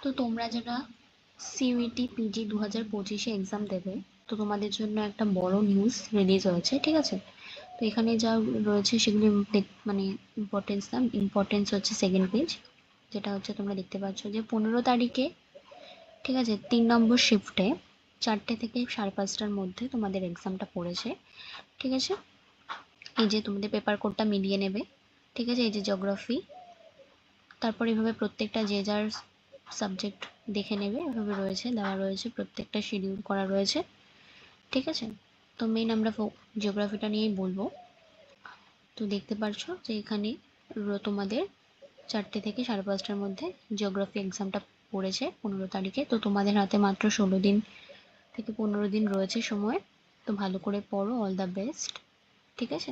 তো তোমরা যারা সিইউইটি পিজি 2025-এ এক্সাম দেবে, তো তোমাদের জন্য একটা বড় নিউজ রিলিজ হয়েছে, ঠিক আছে? তো এখানে যা রয়েছে সেগুলি মানে ইম্পর্টেন্স হচ্ছে সেকেন্ড পেজ, যেটা হচ্ছে তোমরা দেখতে পাচ্ছ যে 15 তারিখে, ঠিক আছে, 3 নম্বর শিফটে 4টে থেকে 5:30টার মধ্যে তোমাদের এক্সামটা পড়েছে, ঠিক আছে? এই যে তোমাদের পেপার কোডটা মিলিয়ে নেবে, ঠিক আছে? এই যে জিওগ্রাফি, তারপর এভাবে প্রত্যেকটা যে যার সাবজেক্ট দেখে নেবে, এভাবে রয়েছে, দেওয়া রয়েছে, প্রত্যেকটা শিডিউল করা রয়েছে, ঠিক আছে? তো মেইন আমরা জিওগ্রাফিটা নিয়েই বলবো। তো দেখতে পারছো যে এখানে তোমাদের 4টে থেকে 5:30টার মধ্যে জিওগ্রাফি এক্সামটা পড়েছে 15 তারিখে। তো তোমাদের হাতে মাত্র 16 দিন থেকে 15 দিন রয়েছে সময়। তো ভালো করে পড়ো, অল দ্য বেস্ট, ঠিক আছে?